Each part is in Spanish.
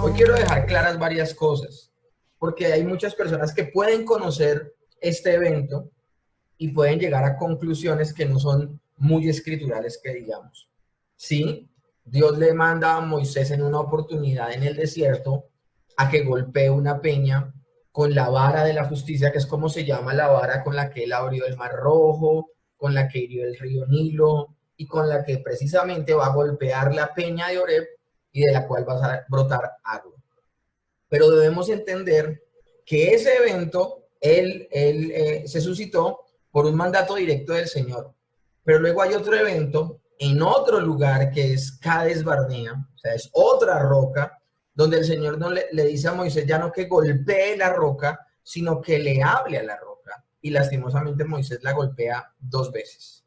Hoy quiero dejar claras varias cosas, porque hay muchas personas que pueden conocer este evento y pueden llegar a conclusiones que no son muy escriturales, que digamos. Sí, Dios le manda a Moisés en una oportunidad en el desierto a que golpee una peña con la vara de la justicia, que es como se llama la vara con la que él abrió el Mar Rojo, con la que hirió el río Nilo y con la que precisamente va a golpear la peña de Oreb y de la cual va a brotar agua. Pero debemos entender que ese evento se suscitó por un mandato directo del Señor. Pero luego hay otro evento en otro lugar que es Cades Barnea, o sea, es otra roca, donde el Señor no le dice a Moisés ya no que golpee la roca, sino que le hable a la roca. Y lastimosamente Moisés la golpea 2 veces.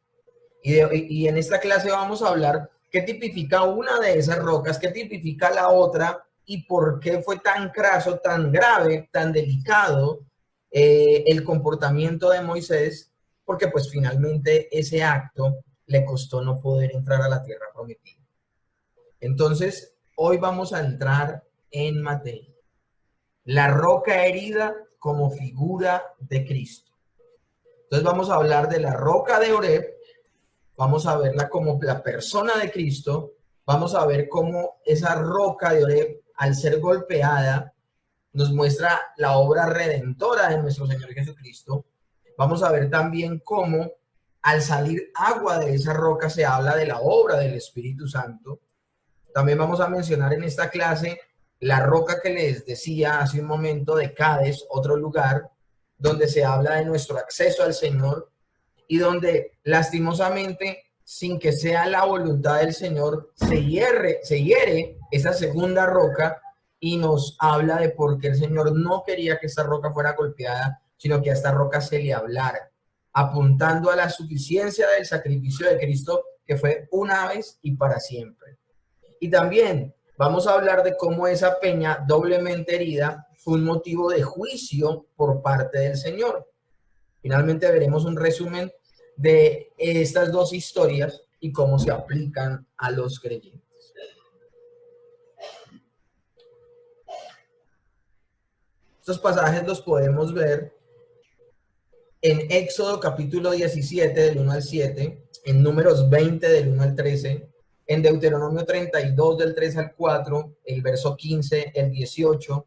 Y en esta clase vamos a hablar qué tipifica una de esas rocas, qué tipifica la otra y por qué fue tan craso, tan grave, tan delicado el comportamiento de Moisés, porque pues finalmente ese acto le costó no poder entrar a la tierra prometida. Entonces, hoy vamos a entrar en materia. La roca herida como figura de Cristo. Entonces vamos a hablar de la roca de Oreb, vamos a verla como la persona de Cristo, vamos a ver cómo esa roca de Oreb, al ser golpeada, nos muestra la obra redentora de nuestro Señor Jesucristo. Vamos a ver también cómo al salir agua de esa roca se habla de la obra del Espíritu Santo. También vamos a mencionar en esta clase la roca que les decía hace un momento de Cades, otro lugar donde se habla de nuestro acceso al Señor y donde lastimosamente, sin que sea la voluntad del Señor, se hiere esa segunda roca y nos habla de por qué el Señor no quería que esta roca fuera golpeada, sino que a esta roca se le hablara, apuntando a la suficiencia del sacrificio de Cristo, que fue una vez y para siempre. Y también vamos a hablar de cómo esa peña doblemente herida fue un motivo de juicio por parte del Señor. Finalmente veremos un resumen de estas dos historias y cómo se aplican a los creyentes. Estos pasajes los podemos ver en Éxodo capítulo 17 del 1 al 7, en Números 20 del 1 al 13, en Deuteronomio 32 del 3 al 4, el verso 15, el 18.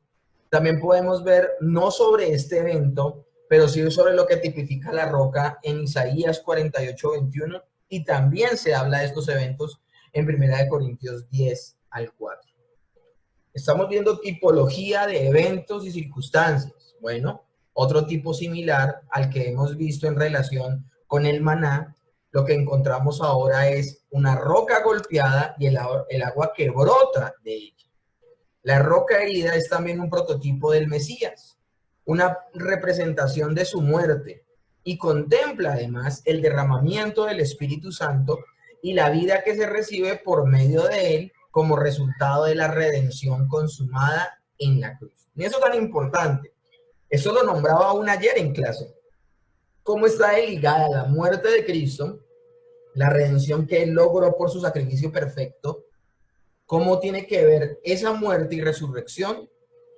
También podemos ver no sobre este evento, pero sí sobre lo que tipifica la roca en Isaías 48, 21, y también se habla de estos eventos en 1 Corintios 10 al 4. Estamos viendo tipología de eventos y circunstancias. Bueno, otro tipo similar al que hemos visto en relación con el maná, lo que encontramos ahora es una roca golpeada y el agua que brota de ella. La roca herida es también un prototipo del Mesías, una representación de su muerte y contempla además el derramamiento del Espíritu Santo y la vida que se recibe por medio de él como resultado de la redención consumada en la cruz. Y eso es tan importante. Eso lo nombraba aún ayer en clase. ¿Cómo está ligada la muerte de Cristo, la redención que él logró por su sacrificio perfecto? ¿Cómo tiene que ver esa muerte y resurrección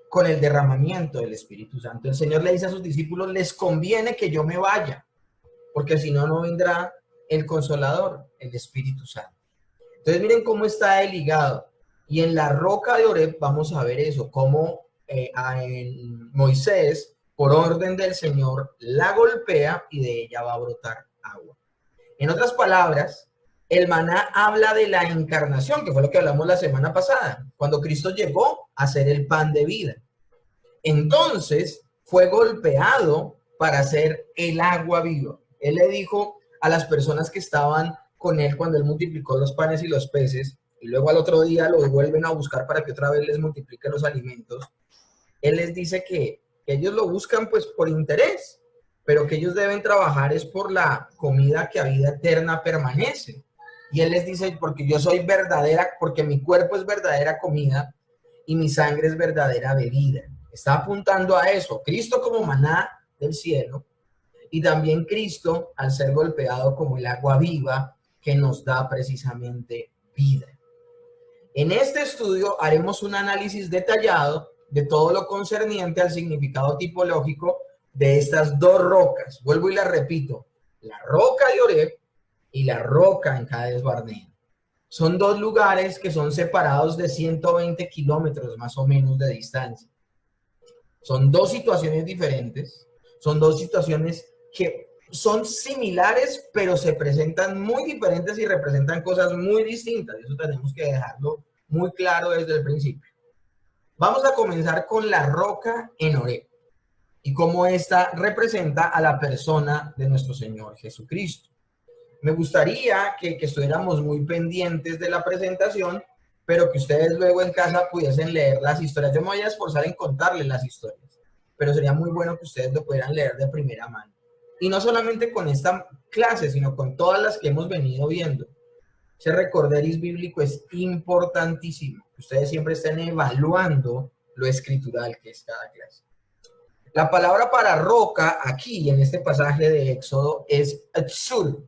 con el derramamiento del Espíritu Santo? El Señor le dice a sus discípulos, les conviene que yo me vaya, porque si no, no vendrá el Consolador, el Espíritu Santo. Entonces miren cómo está ligado. Y en la roca de Oreb vamos a ver eso, cómo en Moisés, por orden del Señor, la golpea y de ella va a brotar agua. En otras palabras, el maná habla de la encarnación, que fue lo que hablamos la semana pasada, cuando Cristo llegó a ser el pan de vida. Entonces fue golpeado para ser el agua viva. Él le dijo a las personas que estaban con él cuando él multiplicó los panes y los peces, y luego al otro día los vuelven a buscar para que otra vez les multiplique los alimentos. Él les dice que ellos lo buscan pues por interés, pero que ellos deben trabajar es por la comida que a vida eterna permanece. Y él les dice, porque yo soy verdadera, porque mi cuerpo es verdadera comida y mi sangre es verdadera bebida. Está apuntando a eso, Cristo como maná del cielo y también Cristo al ser golpeado como el agua viva que nos da precisamente vida. En este estudio haremos un análisis detallado de todo lo concerniente al significado tipológico de estas dos rocas. Vuelvo y las repito, la roca de Oreb y la roca en Cades Barnea. Son dos lugares que son separados de 120 kilómetros más o menos de distancia. Son dos situaciones diferentes, son dos situaciones que son similares, pero se presentan muy diferentes y representan cosas muy distintas. Eso tenemos que dejarlo muy claro desde el principio. Vamos a comenzar con la roca en Oreb y cómo esta representa a la persona de nuestro Señor Jesucristo. Me gustaría que estuviéramos muy pendientes de la presentación, pero que ustedes luego en casa pudiesen leer las historias. Yo me voy a esforzar en contarles las historias, pero sería muy bueno que ustedes lo pudieran leer de primera mano. Y no solamente con esta clase, sino con todas las que hemos venido viendo. Ese recorderis bíblico es importantísimo. Ustedes siempre estén evaluando lo escritural que es cada clase. La palabra para roca aquí en este pasaje de Éxodo es Atsur.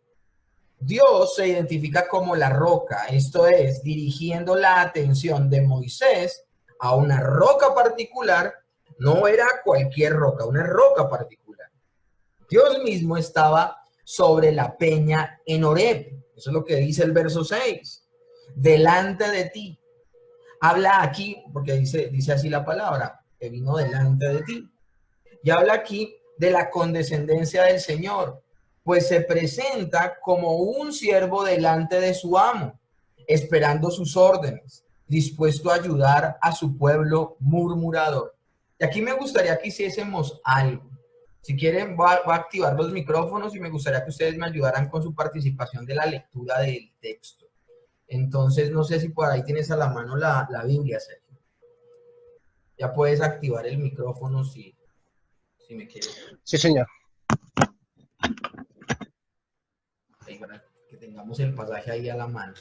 Dios se identifica como la roca, esto es, dirigiendo la atención de Moisés a una roca particular. No era cualquier roca, una roca particular. Dios mismo estaba sobre la peña en Oreb. Eso es lo que dice el verso 6. Delante de ti. Habla aquí, porque dice así la palabra, que vino delante de ti. Y habla aquí de la condescendencia del Señor, pues se presenta como un siervo delante de su amo, esperando sus órdenes, dispuesto a ayudar a su pueblo murmurador. Y aquí me gustaría que hiciésemos algo. Si quieren, voy a activar los micrófonos y me gustaría que ustedes me ayudaran con su participación de la lectura del texto. Entonces, no sé si por ahí tienes a la mano la Biblia, Sergio. Ya puedes activar el micrófono si me quieres. Sí, señor. Ahí para que tengamos el pasaje ahí a la mano.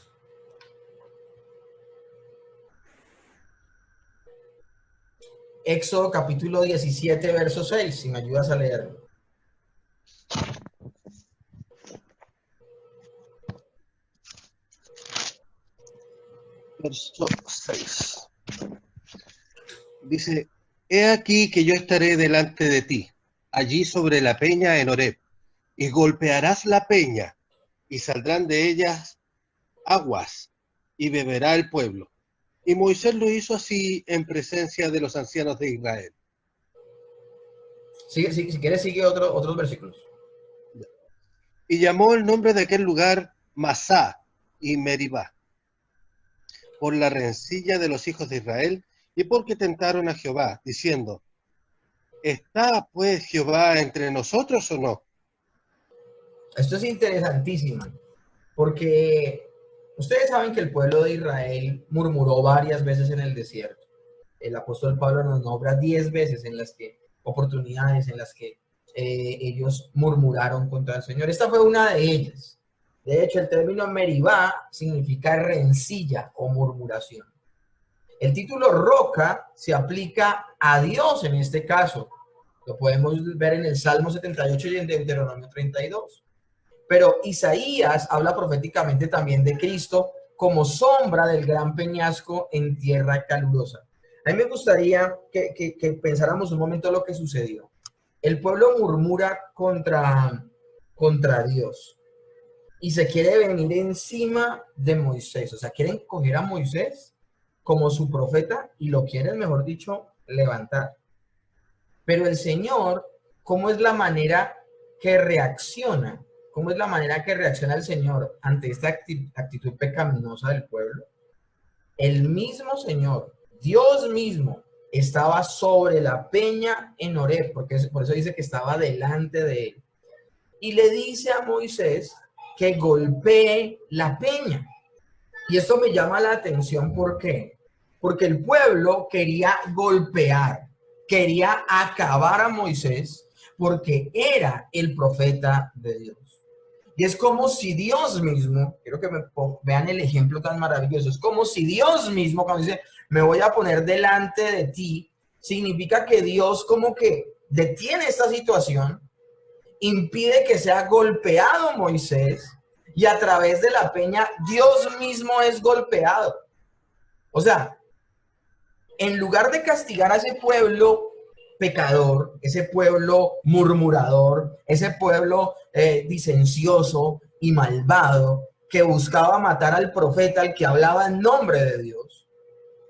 Éxodo capítulo 17, verso 6, si me ayudas a leerlo. Verso 6. Dice, he aquí que yo estaré delante de ti, allí sobre la peña en Oreb, y golpearás la peña, y saldrán de ellas aguas, y beberá el pueblo. Y Moisés lo hizo así en presencia de los ancianos de Israel. Si quieres, sigue otros versículos. Y llamó el nombre de aquel lugar Masá y Meribá, por la rencilla de los hijos de Israel, y porque tentaron a Jehová, diciendo, ¿está pues Jehová entre nosotros o no? Esto es interesantísimo, porque ustedes saben que el pueblo de Israel murmuró varias veces en el desierto. El apóstol Pablo nos nombra 10 veces en las que, oportunidades en las que ellos murmuraron contra el Señor. Esta fue una de ellas. De hecho, el término Meribá significa rencilla o murmuración. El título roca se aplica a Dios en este caso. Lo podemos ver en el Salmo 78 y en Deuteronomio 32. Pero Isaías habla proféticamente también de Cristo como sombra del gran peñasco en tierra calurosa. A mí me gustaría que pensáramos un momento lo que sucedió. El pueblo murmura contra Dios y se quiere venir encima de Moisés. O sea, quieren coger a Moisés como su profeta y lo quieren, mejor dicho, levantar. Pero el Señor, ¿cómo es la manera que reacciona? ¿Cómo es la manera que reacciona el Señor ante esta actitud pecaminosa del pueblo? El mismo Señor, Dios mismo, estaba sobre la peña en Oreb, porque por eso dice que estaba delante de él. Y le dice a Moisés que golpee la peña. Y esto me llama la atención, ¿por qué? Porque el pueblo quería golpear, quería acabar a Moisés, porque era el profeta de Dios. Y es como si Dios mismo, quiero que vean el ejemplo tan maravilloso, es como si Dios mismo, cuando dice, me voy a poner delante de ti, significa que Dios como que detiene esta situación, impide que sea golpeado Moisés, y a través de la peña, Dios mismo es golpeado. O sea, en lugar de castigar a ese pueblo pecador, ese pueblo murmurador, ese pueblo disencioso y malvado que buscaba matar al profeta, al que hablaba en nombre de Dios,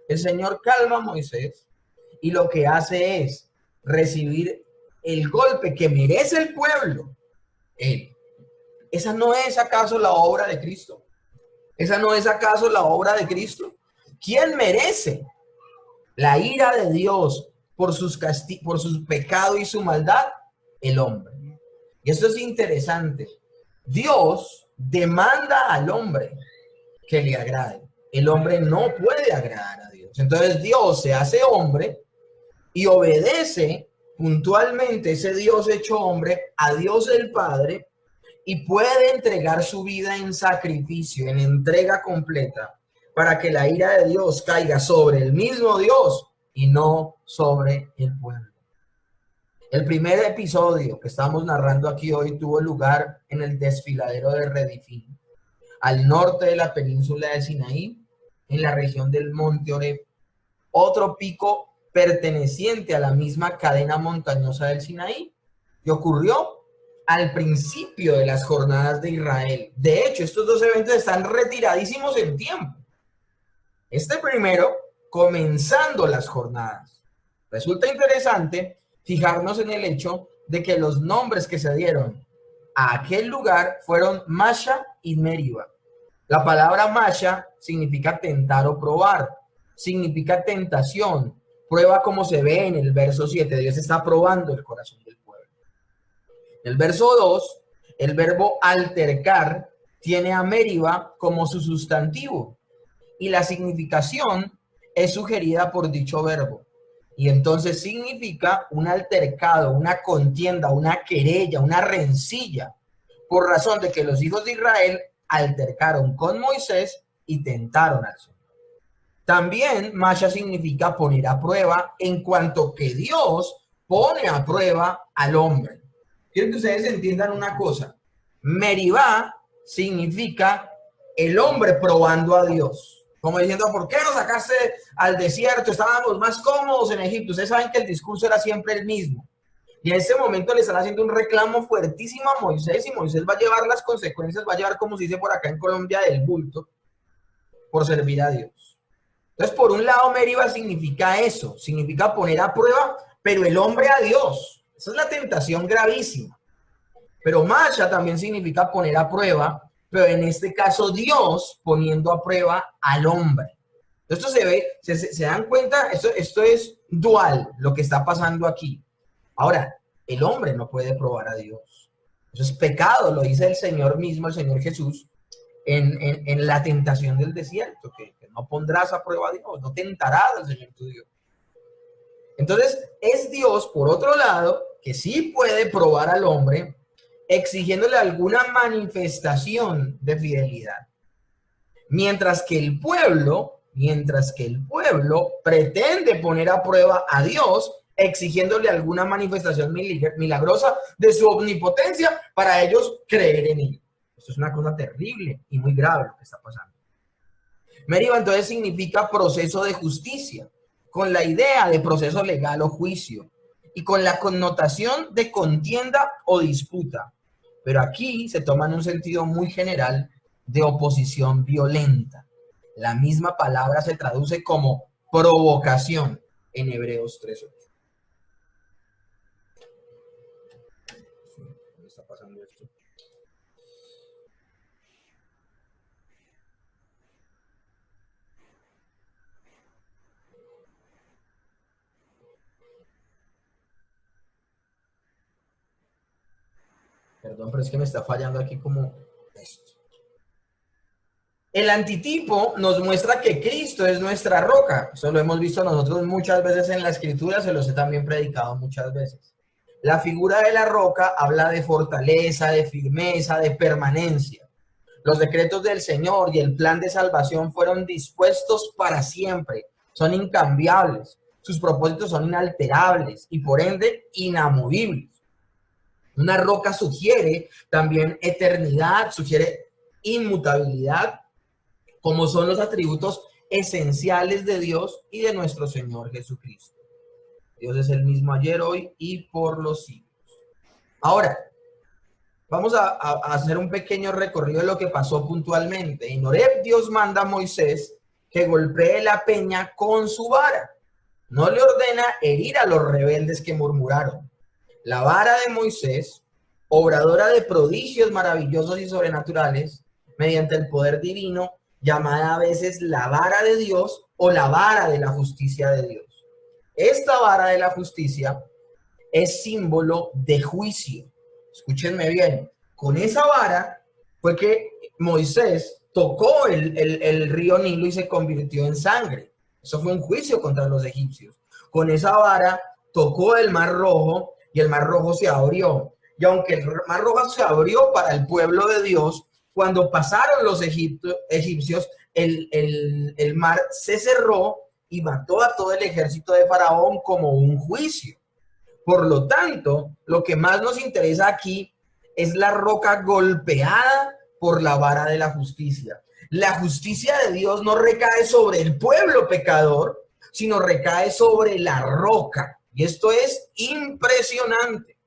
el Señor calma a Moisés y lo que hace es recibir el golpe que merece el pueblo. ¿Esa no es acaso la obra de Cristo? ¿Esa no es acaso la obra de Cristo? ¿Quién merece la ira de Dios por sus pecados y su maldad? El hombre. Y esto es interesante. Dios demanda al hombre que le agrade. El hombre no puede agradar a Dios. Entonces Dios se hace hombre y obedece puntualmente ese Dios hecho hombre a Dios el Padre y puede entregar su vida en sacrificio, en entrega completa, para que la ira de Dios caiga sobre el mismo Dios y no sobre el pueblo. El primer episodio que estamos narrando aquí hoy tuvo lugar en el desfiladero de Redifín, al norte de la península de Sinaí, en la región del Monte Oreb, otro pico perteneciente a la misma cadena montañosa del Sinaí, que ocurrió al principio de las jornadas de Israel. De hecho, estos dos eventos están retiradísimos en tiempo. Este primero, comenzando las jornadas. Resulta interesante fijarnos en el hecho de que los nombres que se dieron a aquel lugar fueron Masha y Meriba. La palabra Masha significa tentar o probar, significa tentación, prueba como se ve en el verso 7, Dios está probando el corazón del pueblo. En el verso 2, el verbo altercar tiene a Meriba como su sustantivo y la significación es sugerida por dicho verbo. Y entonces significa un altercado, una contienda, una querella, una rencilla, por razón de que los hijos de Israel altercaron con Moisés y tentaron al Señor. También Masha significa poner a prueba, en cuanto que Dios pone a prueba al hombre. Quiero que ustedes entiendan una cosa. Meribá significa el hombre probando a Dios. Como diciendo, ¿por qué nos sacaste al desierto? Estábamos más cómodos en Egipto. Ustedes saben que el discurso era siempre el mismo. Y en ese momento le están haciendo un reclamo fuertísimo a Moisés y Moisés va a llevar las consecuencias, va a llevar, como se dice por acá en Colombia, del bulto por servir a Dios. Entonces, por un lado, Meriba significa eso, significa poner a prueba, pero el hombre a Dios. Esa es la tentación gravísima. Pero Masha también significa poner a prueba, pero en este caso Dios poniendo a prueba al hombre. Esto se ve, se dan cuenta, esto es dual lo que está pasando aquí. Ahora, el hombre no puede probar a Dios. Eso es pecado, lo dice el Señor mismo, el Señor Jesús, en la tentación del desierto, que no pondrás a prueba a Dios, no tentarás al Señor tu Dios. Entonces, es Dios, por otro lado, que sí puede probar al hombre, exigiéndole alguna manifestación de fidelidad. Mientras que el pueblo pretende poner a prueba a Dios, exigiéndole alguna manifestación milagrosa de su omnipotencia para ellos creer en él. Esto es una cosa terrible y muy grave lo que está pasando. Meriba entonces significa proceso de justicia, con la idea de proceso legal o juicio, y con la connotación de contienda o disputa. Pero aquí se toma en un sentido muy general de oposición violenta. La misma palabra se traduce como provocación en Hebreos 3:8. ¿Dónde está pasando esto? Perdón, pero es que me está fallando aquí como esto. El antitipo nos muestra que Cristo es nuestra roca. Eso lo hemos visto nosotros muchas veces en la Escritura, se los he también predicado muchas veces. La figura de la roca habla de fortaleza, de firmeza, de permanencia. Los decretos del Señor y el plan de salvación fueron dispuestos para siempre. Son incambiables. Sus propósitos son inalterables y por ende inamovibles. Una roca sugiere también eternidad, sugiere inmutabilidad, como son los atributos esenciales de Dios y de nuestro Señor Jesucristo. Dios es el mismo ayer, hoy y por los siglos. Ahora, vamos a hacer un pequeño recorrido de lo que pasó puntualmente. En Horeb, Dios manda a Moisés que golpee la peña con su vara. No le ordena herir a los rebeldes que murmuraron. La vara de Moisés, obradora de prodigios maravillosos y sobrenaturales, mediante el poder divino, llamada a veces la vara de Dios o la vara de la justicia de Dios. Esta vara de la justicia es símbolo de juicio. Escúchenme bien, con esa vara fue que Moisés tocó el río Nilo y se convirtió en sangre. Eso fue un juicio contra los egipcios. Con esa vara tocó el Mar Rojo y el Mar Rojo se abrió. Y aunque el Mar Rojo se abrió para el pueblo de Dios, cuando pasaron los egipcios, el mar se cerró y mató a todo el ejército de Faraón como un juicio. Por lo tanto, lo que más nos interesa aquí es la roca golpeada por la vara de la justicia. La justicia de Dios no recae sobre el pueblo pecador, sino recae sobre la roca. Y esto es impresionante.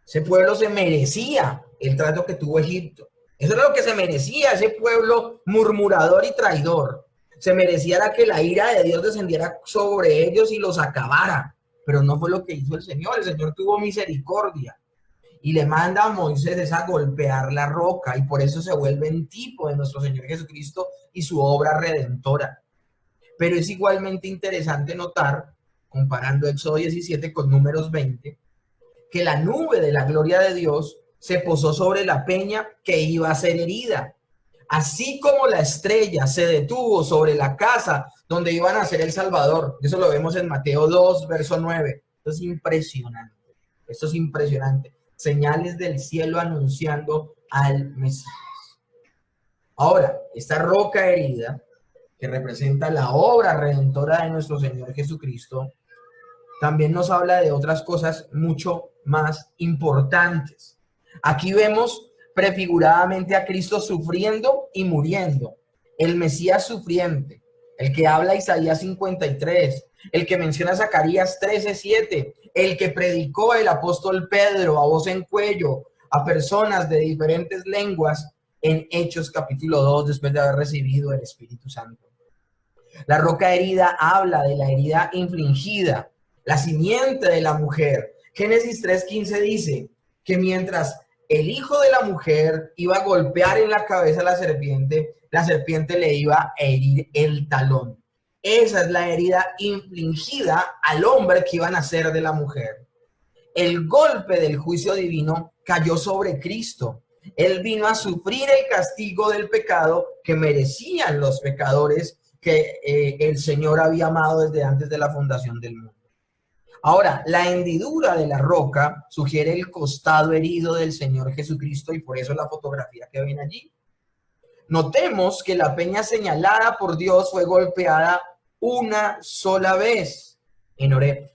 Ese pueblo se merecía el trato que tuvo Egipto. Eso era lo que se merecía ese pueblo murmurador y traidor. Se merecía que la ira de Dios descendiera sobre ellos y los acabara. Pero no fue lo que hizo el Señor. El Señor tuvo misericordia y le manda a Moisés a golpear la roca, y por eso se vuelve en tipo de nuestro Señor Jesucristo y su obra redentora. Pero es igualmente interesante notar, comparando Éxodo 17 con Números 20, que la nube de la gloria de Dios se posó sobre la peña que iba a ser herida, así como la estrella se detuvo sobre la casa donde iban a ser el Salvador. Eso lo vemos en Mateo 2, verso 9. Esto es impresionante. Esto es impresionante. Señales del cielo anunciando al Mesías. Ahora, esta roca herida, que representa la obra redentora de nuestro Señor Jesucristo, también nos habla de otras cosas mucho más importantes. Aquí vemos prefiguradamente a Cristo sufriendo y muriendo, el Mesías sufriente, el que habla Isaías 53, el que menciona Zacarías 13:7, el que predicó el apóstol Pedro a voz en cuello a personas de diferentes lenguas en Hechos capítulo 2, después de haber recibido el Espíritu Santo. La roca herida habla de la herida infligida, la simiente de la mujer. Génesis 3:15 dice que mientras el hijo de la mujer iba a golpear en la cabeza a la serpiente le iba a herir el talón. Esa es la herida infligida al hombre que iba a nacer de la mujer. El golpe del juicio divino cayó sobre Cristo. Él vino a sufrir el castigo del pecado que merecían los pecadores que el Señor había amado desde antes de la fundación del mundo. Ahora, la hendidura de la roca sugiere el costado herido del Señor Jesucristo, y por eso la fotografía que ven allí. Notemos que la peña señalada por Dios fue golpeada una sola vez en Horeb.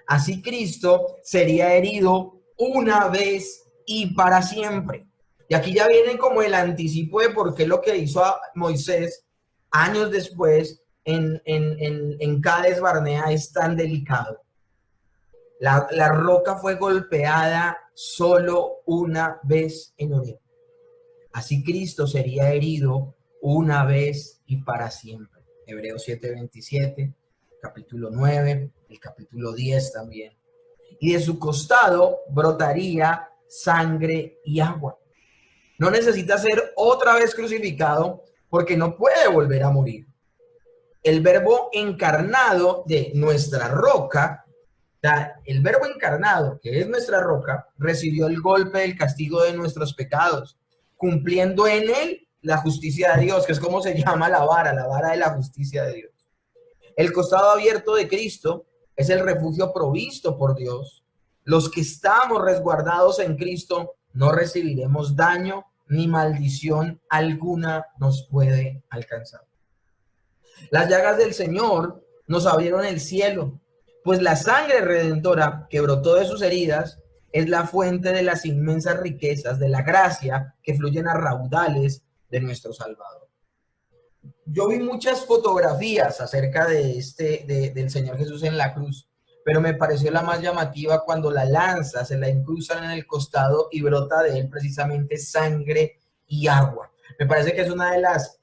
Así Cristo sería herido una vez y para siempre. Y aquí ya viene como el anticipo de por qué lo que hizo a Moisés años después en Cades Barnea es tan delicado. La roca fue golpeada solo una vez en Horeb. Así Cristo sería herido una vez y para siempre. Hebreos 7:27, capítulo 9, el capítulo 10 también. Y de su costado brotaría sangre y agua. No necesita ser otra vez crucificado porque no puede volver a morir. El verbo encarnado de nuestra roca, el verbo encarnado, que es nuestra roca, recibió el golpe del castigo de nuestros pecados, cumpliendo en él la justicia de Dios, que es como se llama la vara de la justicia de Dios. El costado abierto de Cristo es el refugio provisto por Dios. Los que estamos resguardados en Cristo no recibiremos daño ni maldición alguna nos puede alcanzar. Las llagas del Señor nos abrieron el cielo, pues la sangre redentora que brotó de sus heridas es la fuente de las inmensas riquezas de la gracia que fluyen a raudales de nuestro Salvador. Yo vi muchas fotografías acerca de del Señor Jesús en la cruz, pero me pareció la más llamativa cuando la lanza, se la incrustan en el costado y brota de él precisamente sangre y agua. Me parece que es una de las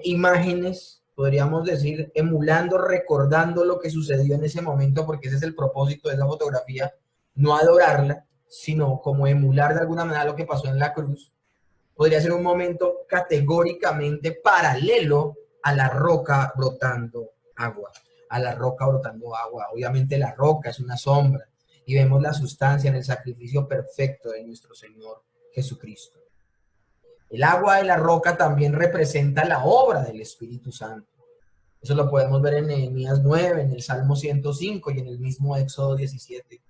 imágenes, podríamos decir, emulando, recordando lo que sucedió en ese momento, porque ese es el propósito de esa fotografía, no adorarla, sino como emular de alguna manera lo que pasó en la cruz. Podría ser un momento categóricamente paralelo a la roca brotando agua, a la roca brotando agua. Obviamente la roca es una sombra y vemos la sustancia en el sacrificio perfecto de nuestro Señor Jesucristo. El agua de la roca también representa la obra del Espíritu Santo. Eso lo podemos ver en Nehemías 9, en el Salmo 105 y en el mismo Éxodo 17.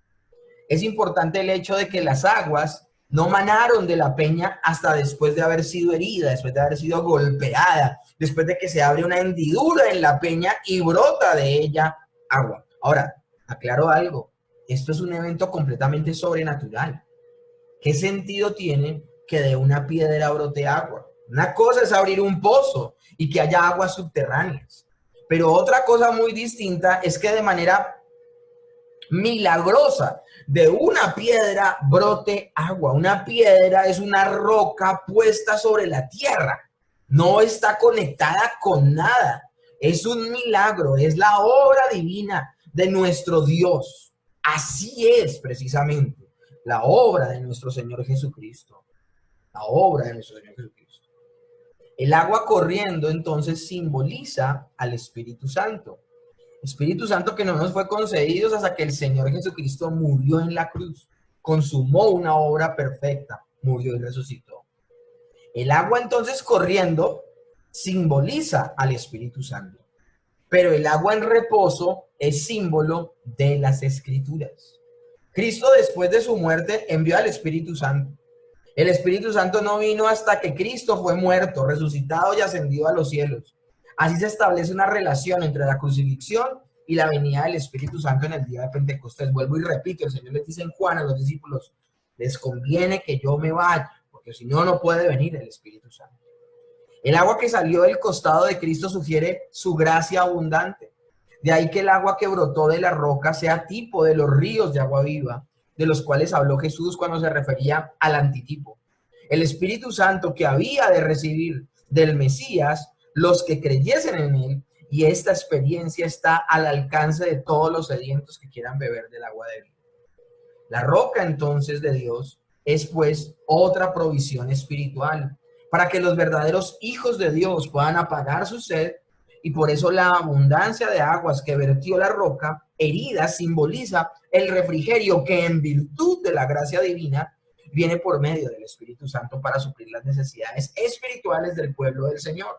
Es importante el hecho de que las aguas no manaron de la peña hasta después de haber sido herida, después de haber sido golpeada, después de que se abre una hendidura en la peña y brota de ella agua. Ahora, aclaro algo, esto es un evento completamente sobrenatural. ¿Qué sentido tiene que de una piedra brote agua? Una cosa es abrir un pozo y que haya aguas subterráneas, pero otra cosa muy distinta es que de manera milagrosa de una piedra brote agua. Una piedra es una roca puesta sobre la tierra, no está conectada con nada. Es un milagro, es la obra divina de nuestro Dios. Así es precisamente la obra de nuestro Señor Jesucristo. La obra de nuestro Señor Jesucristo. El agua corriendo entonces simboliza al Espíritu Santo. Espíritu Santo que no nos fue concedido hasta que el Señor Jesucristo murió en la cruz, consumó una obra perfecta, murió y resucitó. El agua entonces corriendo simboliza al Espíritu Santo, pero el agua en reposo es símbolo de las Escrituras. Cristo después de su muerte envió al Espíritu Santo. El Espíritu Santo no vino hasta que Cristo fue muerto, resucitado y ascendido a los cielos. Así se establece una relación entre la crucifixión y la venida del Espíritu Santo en el día de Pentecostés. Vuelvo y repito, el Señor les dice en Juan a los discípulos, les conviene que yo me vaya, porque si no, no puede venir el Espíritu Santo. El agua que salió del costado de Cristo sugiere su gracia abundante. De ahí que el agua que brotó de la roca sea tipo de los ríos de agua viva, de los cuales habló Jesús cuando se refería al antitipo. El Espíritu Santo que había de recibir del Mesías los que creyesen en él, y esta experiencia está al alcance de todos los sedientos que quieran beber del agua de vida. La roca entonces de Dios es pues otra provisión espiritual para que los verdaderos hijos de Dios puedan apagar su sed, y por eso la abundancia de aguas que vertió la roca herida simboliza el refrigerio que en virtud de la gracia divina viene por medio del Espíritu Santo para suplir las necesidades espirituales del pueblo del Señor.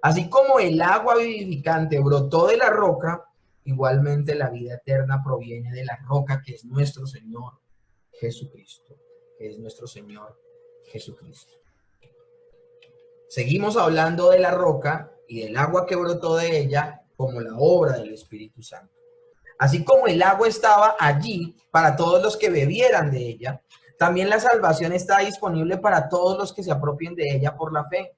Así como el agua vivificante brotó de la roca, igualmente la vida eterna proviene de la roca que es nuestro Señor Jesucristo, que es nuestro Señor Jesucristo. Seguimos hablando de la roca y del agua que brotó de ella como la obra del Espíritu Santo. Así como el agua estaba allí para todos los que bebieran de ella, también la salvación está disponible para todos los que se apropien de ella por la fe.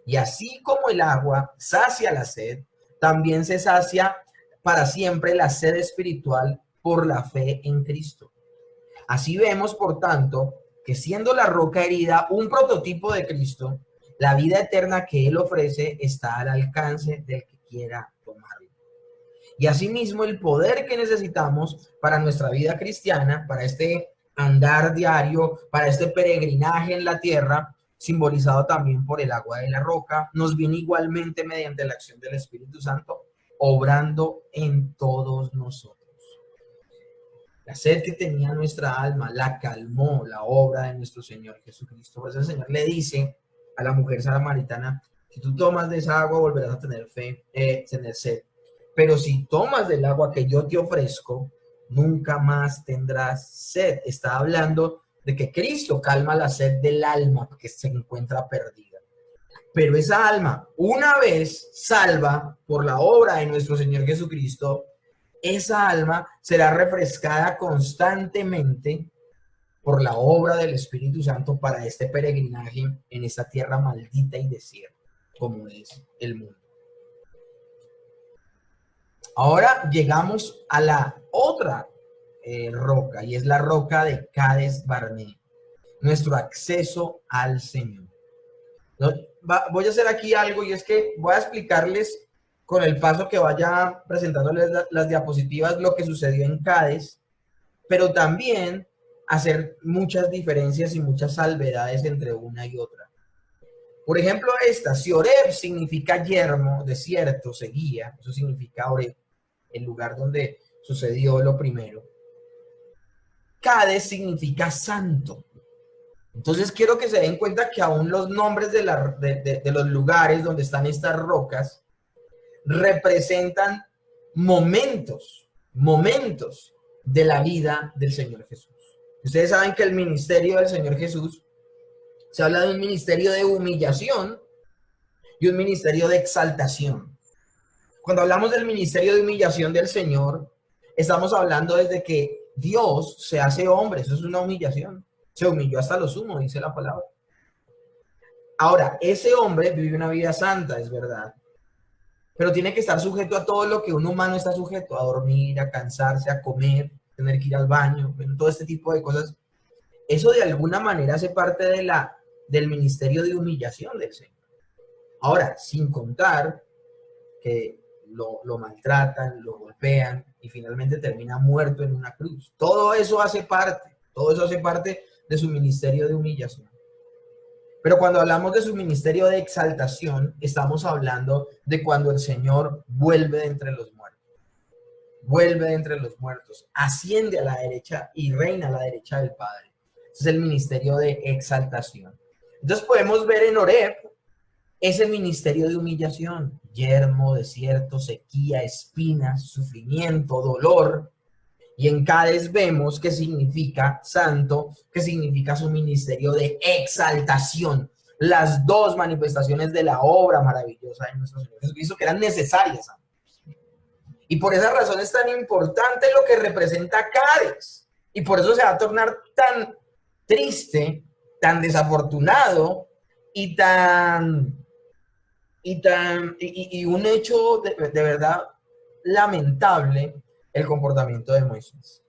Y así como el agua sacia la sed, también se sacia para siempre la sed espiritual por la fe en Cristo. Así vemos, por tanto, que siendo la roca herida un prototipo de Cristo, la vida eterna que Él ofrece está al alcance del que quiera tomarlo. Y asimismo el poder que necesitamos para nuestra vida cristiana, para este andar diario, para este peregrinaje en la tierra, simbolizado también por el agua de la roca, nos viene igualmente mediante la acción del Espíritu Santo, obrando en todos nosotros. La sed que tenía nuestra alma la calmó la obra de nuestro Señor Jesucristo. Pues el Señor le dice a la mujer samaritana, si tú tomas de esa agua volverás a tener sed, pero si tomas del agua que yo te ofrezco, nunca más tendrás sed. Está hablando de que Cristo calma la sed del alma que se encuentra perdida. Pero esa alma, una vez salva por la obra de nuestro Señor Jesucristo, esa alma será refrescada constantemente por la obra del Espíritu Santo para este peregrinaje en esta tierra maldita y desierta. como es el mundo. Ahora llegamos a la otra roca, y es la roca de Cades Barnea, nuestro acceso al Señor. ¿No? Voy a hacer aquí algo, y es que voy a explicarles con el paso que vaya presentándoles las diapositivas lo que sucedió en Cades, pero también hacer muchas diferencias y muchas salvedades entre una y otra. Por ejemplo, si Oreb significa yermo, desierto, seguía, eso significa Oreb, el lugar donde sucedió lo primero. Cades significa santo. Entonces quiero que se den cuenta que aún los nombres de los lugares donde están estas rocas representan momentos de la vida del Señor Jesús. Ustedes saben que el ministerio del Señor Jesús se habla de un ministerio de humillación y un ministerio de exaltación. Cuando hablamos del ministerio de humillación del Señor, estamos hablando desde que Dios se hace hombre, eso es una humillación. Se humilló hasta lo sumo, dice la palabra. Ahora, ese hombre vive una vida santa, es verdad, pero tiene que estar sujeto a todo lo que un humano está sujeto, a dormir, a cansarse, a comer, tener que ir al baño, bueno, todo este tipo de cosas. Eso de alguna manera hace parte del ministerio de humillación del Señor. Ahora, sin contar que lo maltratan, lo golpean y finalmente termina muerto en una cruz. Todo eso hace parte de su ministerio de humillación. Pero cuando hablamos de su ministerio de exaltación, estamos hablando de cuando el Señor vuelve de entre los muertos. Vuelve de entre los muertos, asciende a la derecha y reina a la derecha del Padre. Ese es el ministerio de exaltación. Entonces podemos ver en Oreb ese ministerio de humillación, yermo, desierto, sequía, espinas, sufrimiento, dolor. Y en Cades vemos que significa santo, que significa su ministerio de exaltación. Las dos manifestaciones de la obra maravillosa de nuestro Señor Jesucristo que eran necesarias. Y por esa razón es tan importante lo que representa Cades. Y por eso se va a tornar tan triste, tan desafortunado y un hecho de verdad lamentable el comportamiento de Moisés.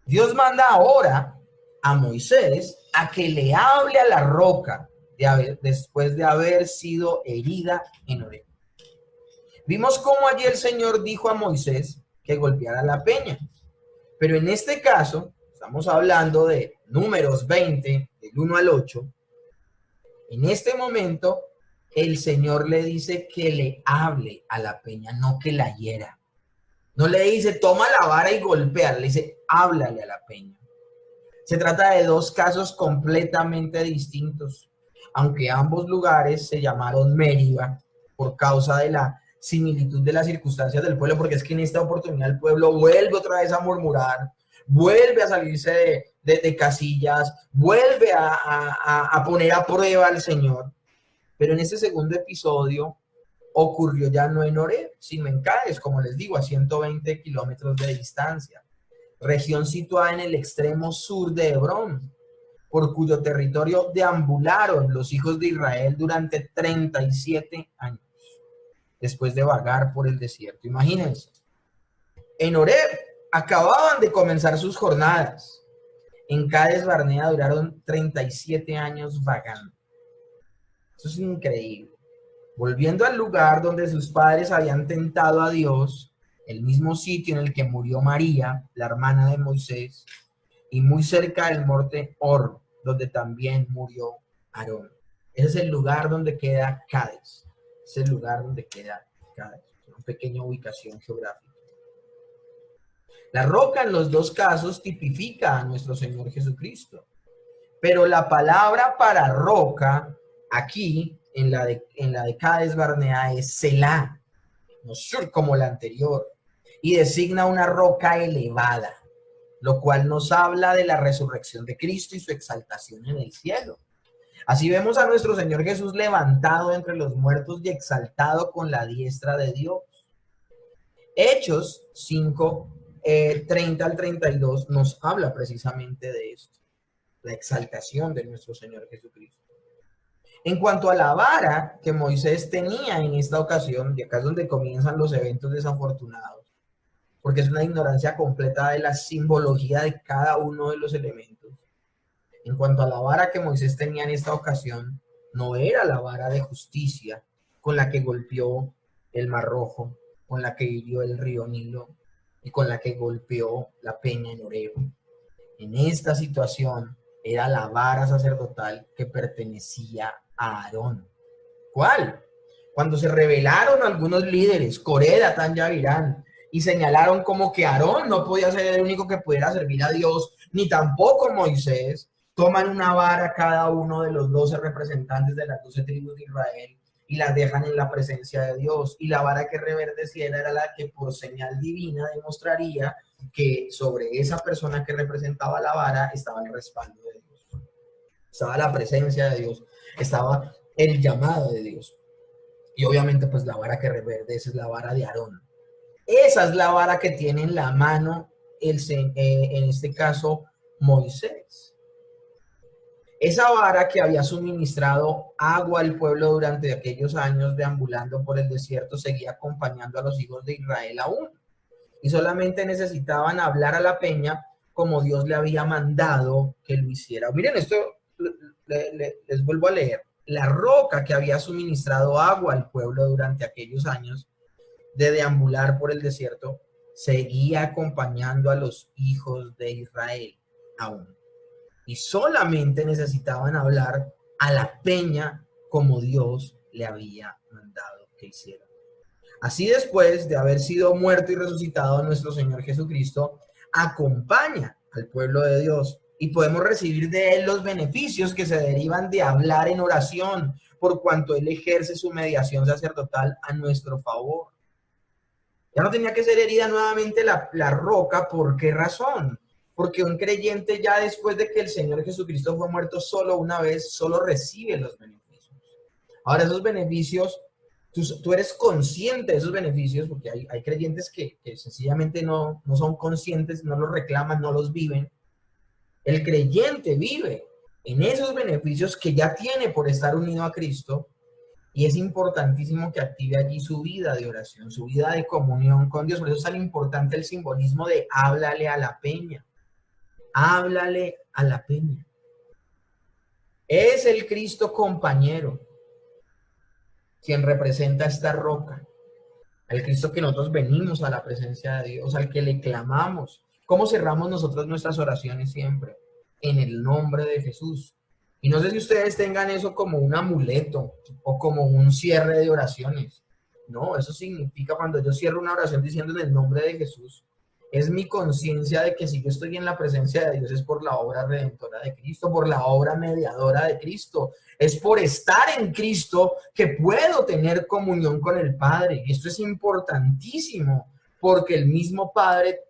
Dios manda ahora a Moisés a que le hable a la roca después de haber sido herida en Oreb. Vimos cómo allí el Señor dijo a Moisés que golpeara la peña, pero en este caso estamos hablando de Números 20, del 1 al 8. En este momento el Señor le dice que le hable a la peña, no que la hiera. No le dice, toma la vara y golpea, le dice, háblale a la peña. Se trata de dos casos completamente distintos, aunque ambos lugares se llamaron Meriba por causa de la similitud de las circunstancias del pueblo, porque es que en esta oportunidad el pueblo vuelve otra vez a murmurar, vuelve a salirse de casillas, vuelve a poner a prueba al Señor. Pero en este segundo episodio ocurrió ya no en Oreb, sino en Cades, como les digo, a 120 kilómetros de distancia, región situada en el extremo sur de Hebrón, por cuyo territorio deambularon los hijos de Israel durante 37 años, después de vagar por el desierto. Imagínense, en Oreb acababan de comenzar sus jornadas, en Cades Barnea duraron 37 años vagando. Eso es increíble. Volviendo al lugar donde sus padres habían tentado a Dios, el mismo sitio en el que murió María, la hermana de Moisés, y muy cerca del monte Hor, donde también murió Aarón. Ese es el lugar donde queda Cades. Es el lugar donde queda Cades. Una pequeña ubicación geográfica. La roca en los dos casos tipifica a nuestro Señor Jesucristo. Pero la palabra para roca aquí en la de Cades Barnea es Selah, no Shur como la anterior, y designa una roca elevada, lo cual nos habla de la resurrección de Cristo y su exaltación en el cielo. Así vemos a nuestro Señor Jesús levantado entre los muertos y exaltado con la diestra de Dios. Hechos 5, 30 al 32 nos habla precisamente de esto, la exaltación de nuestro Señor Jesucristo. En cuanto a la vara que Moisés tenía en esta ocasión, y acá es donde comienzan los eventos desafortunados, porque es una ignorancia completa de la simbología de cada uno de los elementos. En cuanto a la vara que Moisés tenía en esta ocasión, no era la vara de justicia con la que golpeó el Mar Rojo, con la que hirió el río Nilo y con la que golpeó la peña en Horeb. En esta situación era la vara sacerdotal que pertenecía a Aarón. ¿Cuál? Cuando se rebelaron algunos líderes, Coré, Datán y Avirán, y señalaron como que Aarón no podía ser el único que pudiera servir a Dios, ni tampoco Moisés, toman una vara cada uno de los 12 representantes de las 12 tribus de Israel y las dejan en la presencia de Dios. Y la vara que reverdeciera era la que por señal divina demostraría que sobre esa persona que representaba la vara estaba el respaldo de Dios, estaba la presencia de Dios, estaba el llamado de Dios. Y obviamente pues la vara que reverdece es la vara de Aarón. Esa es la vara que tiene en la mano, en este caso, Moisés. Esa vara que había suministrado agua al pueblo durante aquellos años deambulando por el desierto seguía acompañando a los hijos de Israel aún. Y solamente necesitaban hablar a la peña como Dios le había mandado que lo hiciera. Miren, esto les vuelvo a leer. La roca que había suministrado agua al pueblo durante aquellos años de deambular por el desierto seguía acompañando a los hijos de Israel aún. Y solamente necesitaban hablar a la peña como Dios le había mandado que hiciera. Así, después de haber sido muerto y resucitado, nuestro Señor Jesucristo acompaña al pueblo de Dios y podemos recibir de él los beneficios que se derivan de hablar en oración, por cuanto él ejerce su mediación sacerdotal a nuestro favor. Ya no tenía que ser herida nuevamente la roca. ¿Por qué razón? Porque un creyente ya después de que el Señor Jesucristo fue muerto solo una vez, solo recibe los beneficios. Ahora esos beneficios, tú eres consciente de esos beneficios, porque hay creyentes que sencillamente no son conscientes, no los reclaman, no los viven. El creyente vive en esos beneficios que ya tiene por estar unido a Cristo, y es importantísimo que active allí su vida de oración, su vida de comunión con Dios. Por eso es tan importante el simbolismo de háblale a la peña. Háblale a la peña. Es el Cristo compañero quien representa esta roca, al Cristo que nosotros venimos a la presencia de Dios, al que le clamamos. ¿Cómo cerramos nosotros nuestras oraciones siempre? En el nombre de Jesús. Y no sé si ustedes tengan eso como un amuleto o como un cierre de oraciones. No, eso significa cuando yo cierro una oración diciendo en el nombre de Jesús, es mi conciencia de que si yo estoy en la presencia de Dios es por la obra redentora de Cristo, por la obra mediadora de Cristo. Es por estar en Cristo que puedo tener comunión con el Padre. Esto es importantísimo porque el mismo Padre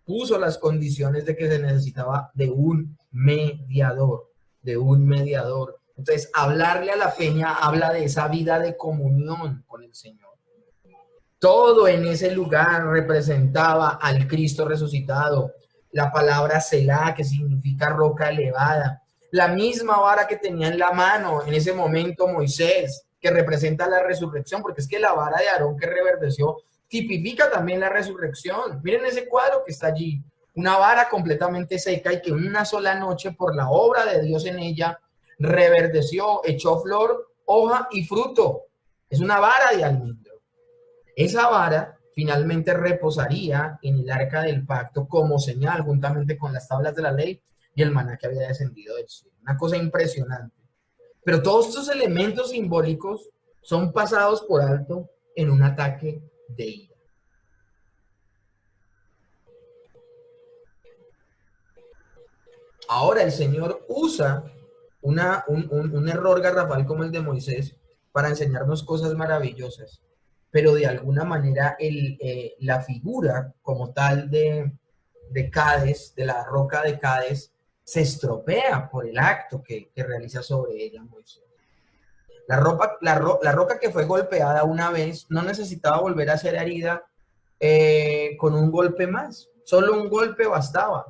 puso las condiciones de que se necesitaba de un mediador, de un mediador. Entonces, hablarle a la peña habla de esa vida de comunión con el Señor. Todo en ese lugar representaba al Cristo resucitado. La palabra Selah, que significa roca elevada. La misma vara que tenía en la mano en ese momento Moisés, que representa la resurrección, porque es que la vara de Aarón que reverdeció tipifica también la resurrección. Miren ese cuadro que está allí. Una vara completamente seca y que una sola noche, por la obra de Dios en ella, reverdeció, echó flor, hoja y fruto. Es una vara de almendro. Esa vara finalmente reposaría en el arca del pacto como señal, juntamente con las tablas de la ley y el maná que había descendido del cielo. Una cosa impresionante. Pero todos estos elementos simbólicos son pasados por alto en un ataque de ira. Ahora el Señor usa un error garrafal como el de Moisés para enseñarnos cosas maravillosas, pero de alguna manera la figura como tal de Cades, de la roca de Cades, se estropea por el acto que realiza sobre ella Moisés. La roca que fue golpeada una vez no necesitaba volver a ser herida con un golpe más, solo un golpe bastaba.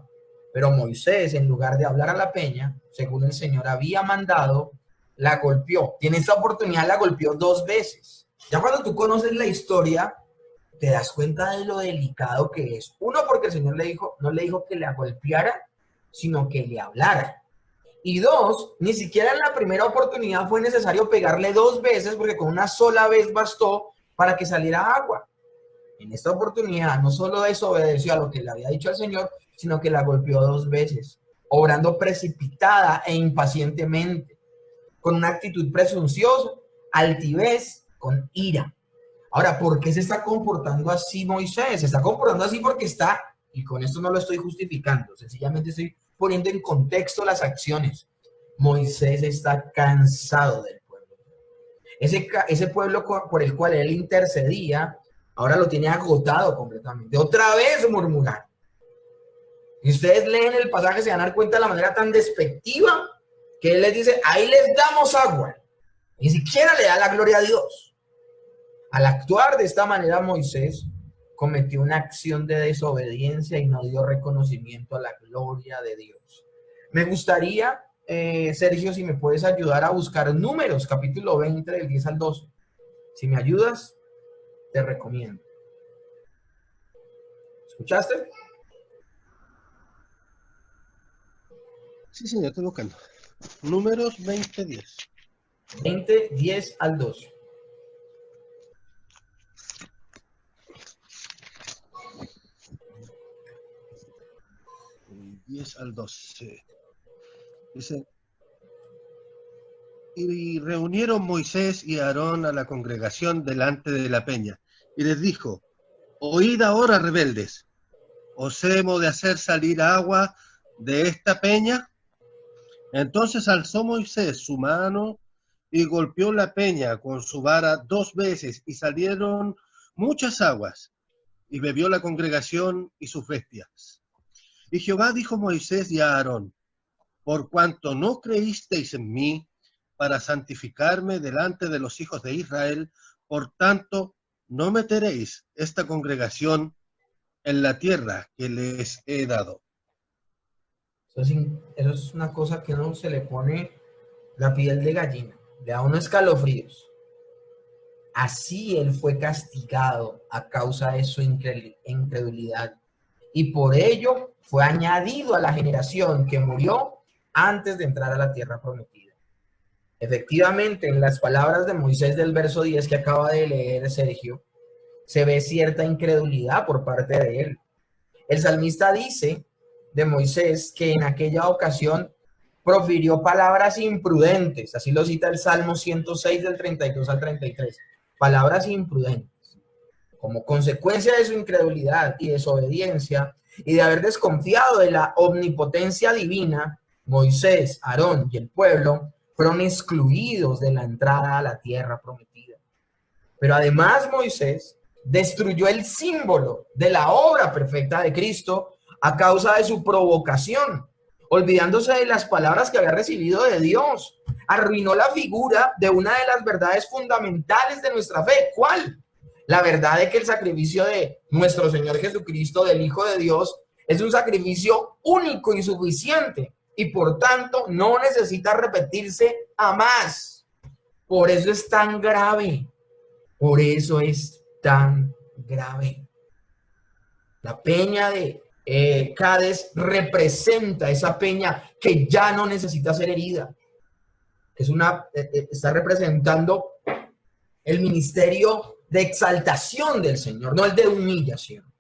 Pero Moisés, en lugar de hablar a la peña, según el Señor había mandado, la golpeó. Y en esta oportunidad la golpeó 2 veces. Ya cuando tú conoces la historia, te das cuenta de lo delicado que es. Uno, porque el Señor no le dijo que la golpeara, sino que le hablara. Y 2, ni siquiera en la primera oportunidad fue necesario pegarle 2 veces, porque con una sola vez bastó para que saliera agua. En esta oportunidad no solo desobedeció a lo que le había dicho el Señor, sino que la golpeó 2 veces, obrando precipitada e impacientemente, con una actitud presunciosa, altivez, con ira. Ahora, ¿por qué se está comportando así Moisés? Se está comportando así porque está, y con esto no lo estoy justificando, sencillamente estoy poniendo en contexto las acciones. Moisés está cansado del pueblo. Ese pueblo por el cual él intercedía, ahora lo tiene agotado completamente. Otra vez murmurar. Y ustedes leen el pasaje, se van a dar cuenta de la manera tan despectiva que él les dice, ahí les damos agua. Ni siquiera le da la gloria a Dios. Al actuar de esta manera, Moisés cometió una acción de desobediencia y no dio reconocimiento a la gloria de Dios. Me gustaría, Sergio, si me puedes ayudar a buscar Números, capítulo 20, del 10 al 12. Si me ayudas, te recomiendo. ¿Escuchaste? Sí, señor, estoy buscando. Números 20:10. 20, 10 al 12. 10 al 12. Dice, y reunieron Moisés y Aarón a la congregación delante de la peña, y les dijo, oíd ahora, rebeldes, ¿os hemos de hacer salir agua de esta peña? Entonces alzó Moisés su mano y golpeó la peña con su vara 2 veces, y salieron muchas aguas, y bebió la congregación y sus bestias. Y Jehová dijo a Moisés y a Aarón, por cuanto no creísteis en mí para santificarme delante de los hijos de Israel, por tanto no meteréis esta congregación en la tierra que les he dado. Eso es una cosa que uno se le pone la piel de gallina, le da unos escalofríos. Así él fue castigado a causa de su incredulidad. Y por ello fue añadido a la generación que murió antes de entrar a la tierra prometida. Efectivamente, en las palabras de Moisés del verso 10 que acaba de leer Sergio, se ve cierta incredulidad por parte de él. El salmista dice de Moisés que en aquella ocasión profirió palabras imprudentes, así lo cita el Salmo 106 del 32 al 33, palabras imprudentes. Como consecuencia de su incredulidad y desobediencia y de haber desconfiado de la omnipotencia divina, Moisés, Aarón y el pueblo fueron excluidos de la entrada a la tierra prometida. Pero además Moisés destruyó el símbolo de la obra perfecta de Cristo a causa de su provocación, olvidándose de las palabras que había recibido de Dios. Arruinó la figura de una de las verdades fundamentales de nuestra fe. ¿Cuál? La verdad de que el sacrificio de nuestro Señor Jesucristo, del Hijo de Dios, es un sacrificio único y suficiente y por tanto no necesita repetirse jamás. Por eso es tan grave. Por eso es tan grave. La peña de Cades representa esa peña que ya no necesita ser herida. Está representando el ministerio de exaltación del Señor, no el de humillación.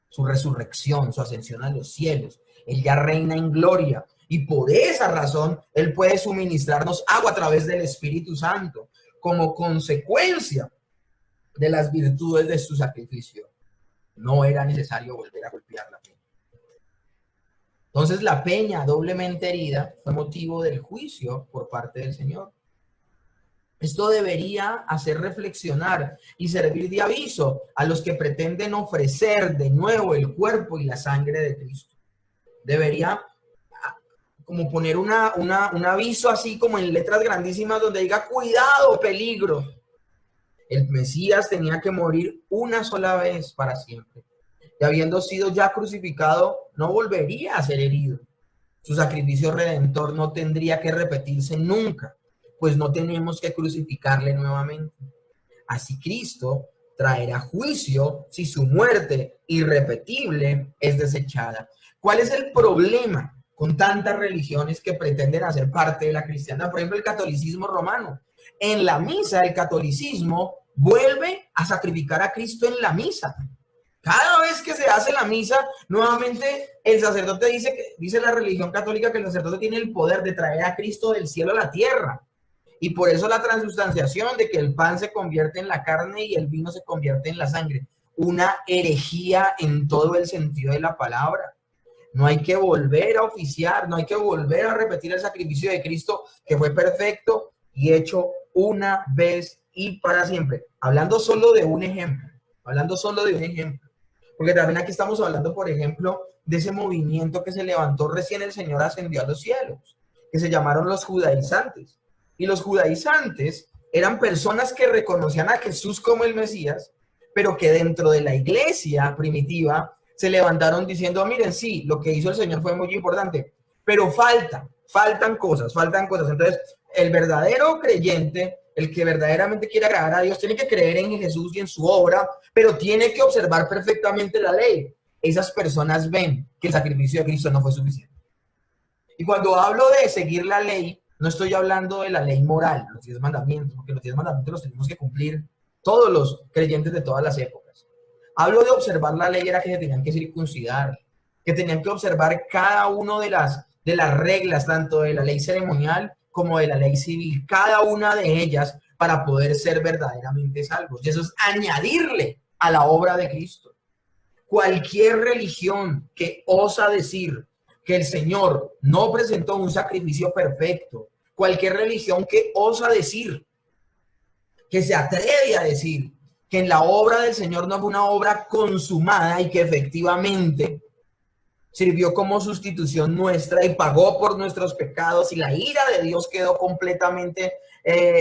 Su resurrección, su ascensión a los cielos. Él ya reina en gloria y por esa razón Él puede suministrarnos agua a través del Espíritu Santo como consecuencia de las virtudes de su sacrificio. No era necesario volver a golpear la peña. Entonces la peña doblemente herida fue motivo del juicio por parte del Señor. Esto debería hacer reflexionar y servir de aviso a los que pretenden ofrecer de nuevo el cuerpo y la sangre de Cristo. Debería como poner un aviso así como en letras grandísimas donde diga cuidado, peligro. El Mesías tenía que morir una sola vez para siempre. Y habiendo sido ya crucificado, no volvería a ser herido. Su sacrificio redentor no tendría que repetirse nunca. pues no tenemos que crucificarle nuevamente. Así Cristo traerá juicio si su muerte irrepetible es desechada. ¿Cuál es el problema con tantas religiones que pretenden hacer parte de la cristiandad? Por ejemplo, el catolicismo romano. En la misa, el catolicismo vuelve a sacrificar a Cristo en la misa. Cada vez que se hace la misa, nuevamente el sacerdote dice la religión católica que el sacerdote tiene el poder de traer a Cristo del cielo a la tierra. Y por eso la transustanciación de que el pan se convierte en la carne y el vino se convierte en la sangre. Una herejía en todo el sentido de la palabra. No hay que volver a oficiar, no hay que volver a repetir el sacrificio de Cristo que fue perfecto y hecho una vez y para siempre. Hablando solo de un ejemplo, porque también aquí estamos hablando, por ejemplo, de ese movimiento que se levantó recién el Señor ascendió a los cielos, que se llamaron los judaizantes. Y los judaizantes eran personas que reconocían a Jesús como el Mesías, pero que dentro de la iglesia primitiva se levantaron diciendo, miren, sí, lo que hizo el Señor fue muy importante, pero faltan cosas. Entonces, el verdadero creyente, el que verdaderamente quiere agradar a Dios, tiene que creer en Jesús y en su obra, pero tiene que observar perfectamente la ley. Esas personas ven que el sacrificio de Cristo no fue suficiente. Y cuando hablo de seguir la ley, no estoy hablando de la ley moral, los 10 mandamientos, porque los 10 mandamientos los tenemos que cumplir todos los creyentes de todas las épocas. Hablo de observar la ley, era que se tenían que circuncidar, que tenían que observar cada una de las reglas, tanto de la ley ceremonial como de la ley civil, cada una de ellas para poder ser verdaderamente salvos. Y eso es añadirle a la obra de Cristo. Cualquier religión que osa decir que el Señor no presentó un sacrificio perfecto, cualquier religión que osa decir, que se atreve a decir que en la obra del Señor no fue una obra consumada y que efectivamente sirvió como sustitución nuestra y pagó por nuestros pecados y la ira de Dios quedó completamente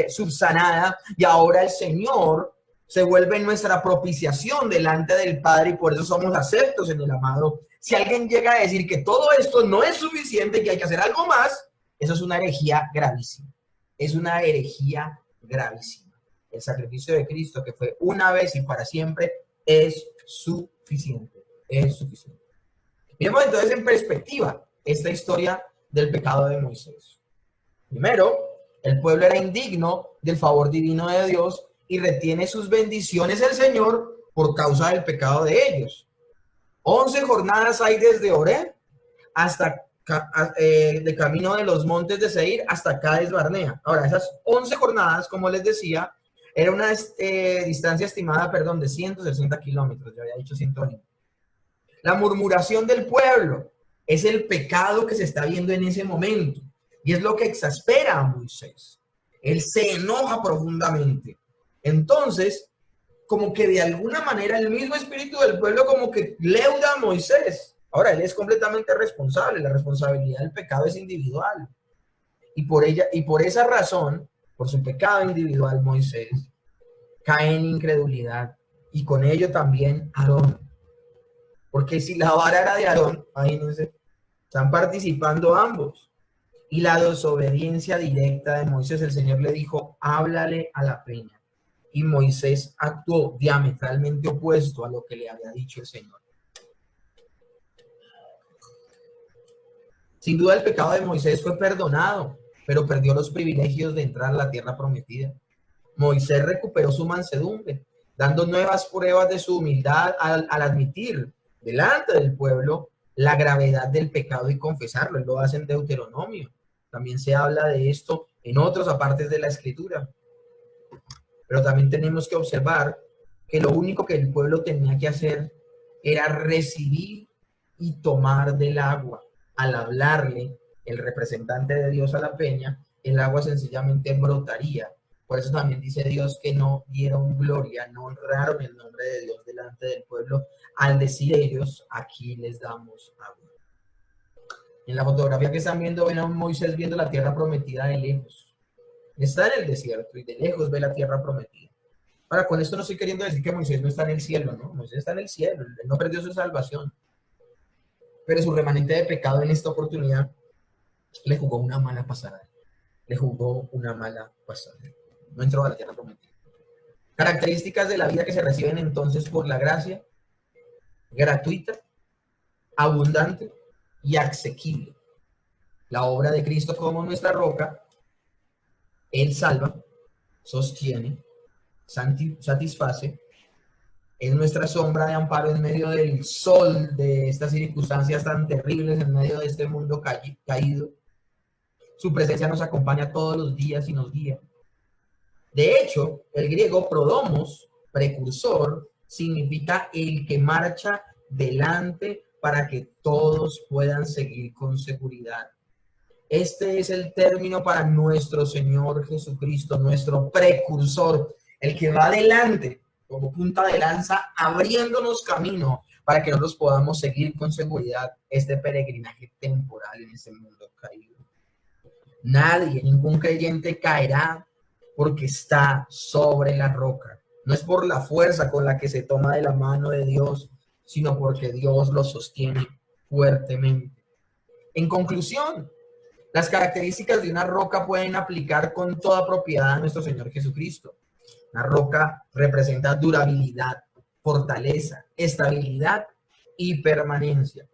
subsanada y ahora el Señor se vuelve nuestra propiciación delante del Padre y por eso somos aceptos en el amado. Si alguien llega a decir que todo esto no es suficiente y que hay que hacer algo más, eso es una herejía gravísima. Es una herejía gravísima. El sacrificio de Cristo, que fue una vez y para siempre, es suficiente. Es suficiente. Miremos entonces en perspectiva esta historia del pecado de Moisés. Primero, el pueblo era indigno del favor divino de Dios y retiene sus bendiciones el Señor por causa del pecado de ellos. 11 jornadas hay desde Oreb hasta de camino de los montes de Seir hasta Cades Barnea. Ahora, esas 11 jornadas, como les decía, era una distancia estimada, de 160 kilómetros, ya había dicho 120. La murmuración del pueblo es el pecado que se está viendo en ese momento y es lo que exaspera a Moisés. Él se enoja profundamente. Entonces, como que de alguna manera el mismo espíritu del pueblo como que leuda a Moisés. Ahora, él es completamente responsable, la responsabilidad del pecado es individual. Y por esa razón, por su pecado individual, Moisés cae en incredulidad y con ello también Aarón. Porque si la vara era de Aarón, imagínense, están participando ambos. Y la desobediencia directa de Moisés, el Señor le dijo, háblale a la peña. Y Moisés actuó diametralmente opuesto a lo que le había dicho el Señor. Sin duda el pecado de Moisés fue perdonado, pero perdió los privilegios de entrar a la tierra prometida. Moisés recuperó su mansedumbre, dando nuevas pruebas de su humildad al admitir delante del pueblo la gravedad del pecado y confesarlo. Él lo hace en Deuteronomio. También se habla de esto en otras partes de la Escritura. Pero también tenemos que observar que lo único que el pueblo tenía que hacer era recibir y tomar del agua. Al hablarle el representante de Dios a la peña, el agua sencillamente brotaría. Por eso también dice Dios que no dieron gloria, no honraron el nombre de Dios delante del pueblo al decir ellos, aquí les damos agua. En la fotografía que están viendo, ven a Moisés viendo la tierra prometida de lejos. Está en el desierto y de lejos ve la tierra prometida. Ahora, con esto no estoy queriendo decir que Moisés no está en el cielo, ¿no? Moisés está en el cielo, él no perdió su salvación. Pero su remanente de pecado en esta oportunidad le jugó una mala pasada. le jugó una mala pasada. No entró a la tierra prometida. Características de la vida que se reciben entonces por la gracia: gratuita, abundante y asequible. La obra de Cristo como nuestra roca, Él salva, sostiene, satisface, es nuestra sombra de amparo en medio del sol de estas circunstancias tan terribles, en medio de este mundo caído. Su presencia nos acompaña todos los días y nos guía. De hecho, el griego prodomos, precursor, significa el que marcha delante para que todos puedan seguir con seguridad. Este es el término para nuestro Señor Jesucristo, nuestro precursor, el que va adelante como punta de lanza, abriéndonos camino para que nosotros podamos seguir con seguridad este peregrinaje temporal en este mundo caído. Nadie, ningún creyente caerá porque está sobre la roca. No es por la fuerza con la que se toma de la mano de Dios, sino porque Dios lo sostiene fuertemente. En conclusión, las características de una roca pueden aplicar con toda propiedad a nuestro Señor Jesucristo. Una roca representa durabilidad, fortaleza, estabilidad y permanencia.